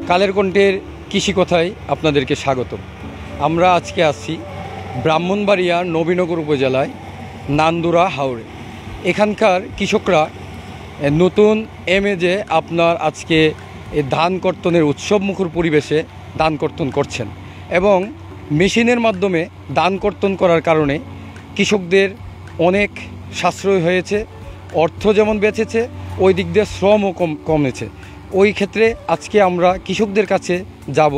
কালের কণ্ঠের কৃষি কথায় আপনাদেরকে স্বাগত। আমরা আজকে আসছি ব্রাহ্মণবাড়িয়ার নবীনগর উপজেলায় নান্দুরা হাওরে। এখানকার কৃষকরা নতুন এমেজে আপনার আজকে ধান কর্তনের উৎসবমুখর পরিবেশে ধান কর্তন করছেন এবং মেশিনের মাধ্যমে ধান কর্তন করার কারণে কৃষকদের অনেক সাশ্রয় হয়েছে, অর্থ যেমন বেঁচেছে ওই দিক দিয়ে শ্রমও কমেছে। ওই ক্ষেত্রে আজকে আমরা কৃষকদের কাছে যাব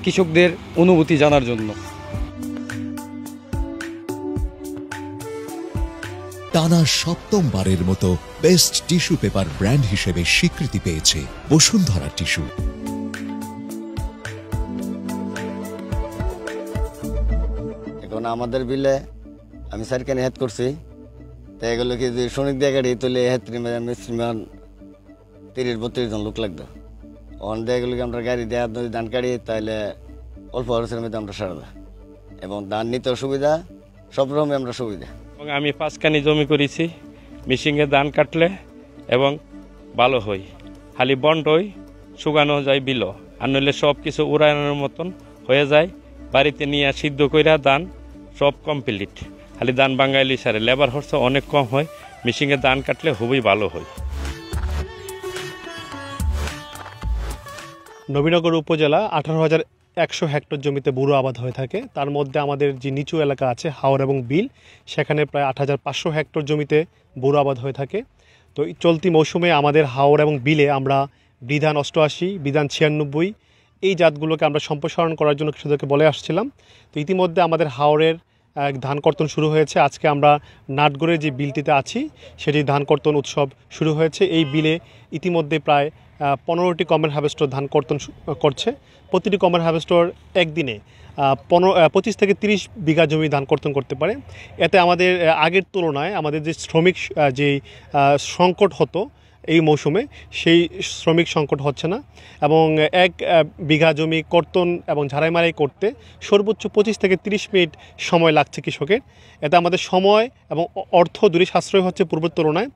কৃষকদের অনুভূতি জানার জন্য। টানা সপ্তমবারের মতো বেস্ট টিস্যু পেপার ব্র্যান্ড হিসেবে স্বীকৃতি পেয়েছে বসুন্ধরা টিস্যু। এখন আমাদের বিলে আমি সারকানি হেড করছি, তো এগুলো কি যদি শ্রমিক দিয়ে গাড়ি তুলে মিস্ত্রিমান 30-32 জন লোক লাগতো। অন দিয়ে এগুলোকে আমরা গাড়ি দেওয়া যদি ধান কাটি তাহলে অল্প খরচের মধ্যে আমরা সারা দেয় এবং ধান নিতেও সুবিধা, সব রকমই আমরা সুবিধা। এবং আমি 5 কানি জমি করেছি, মেশিনে ধান কাটলে এবং ভালো হয়, খালি বন্ড হই শুকানো যায় বিল, আর নইলে সব কিছু উড়ানোর মতন হয়ে যায়। বাড়িতে নিয়ে সিদ্ধ কইরা ধান সব কমপ্লিট, খালি ধান বাঙালি সারে লেবার খরচ অনেক কম হয়। মেশিনে ধান কাটলে খুবই ভালো হয়। নবীনগর উপজেলা 18,100 হেক্টর জমিতে বুড়ো আবাদ হয়ে থাকে। তার মধ্যে আমাদের যে নিচু এলাকা আছে হাওর এবং বিল, সেখানে প্রায় 8,500 হেক্টর জমিতে বুড়ো আবাদ হয়ে থাকে। তো চলতি মৌসুমে আমাদের হাওর এবং বিলে আমরা বিধান 88, বিধান 96 এই জাতগুলোকে আমরা সম্প্রসারণ করার জন্য কৃষকদেরকে বলে আসছিলাম। তো ইতিমধ্যে আমাদের হাওরের ধান কর্তন শুরু হয়েছে। আজকে আমরা নাটগড়ের যে বিলটিতে আছি সেটি ধান কর্তন উৎসব শুরু হয়েছে। এই বিলে ইতিমধ্যে প্রায় 15টি কম্বাইন হারভেস্টর ধান কর্তন করছে। প্রতিটি কম্বাইন হারভেস্টর একদিনে 25 থেকে 30 বিঘা জমি ধান কর্তন করতে পারে। এতে আমাদের আগের তুলনায় আমাদের যে শ্রমিক যে সংকট হতো এই মৌসুমে, সেই শ্রমিক সংকট হচ্ছে না এবং 1 বিঘা জমি কর্তন এবং ঝাড়াই মারাই করতে সর্বোচ্চ 25 থেকে 30 মিনিট সময় লাগছে কৃষকের। এতে আমাদের সময় এবং অর্থ দুটোই সাশ্রয় হচ্ছে পূর্বের তুলনায়।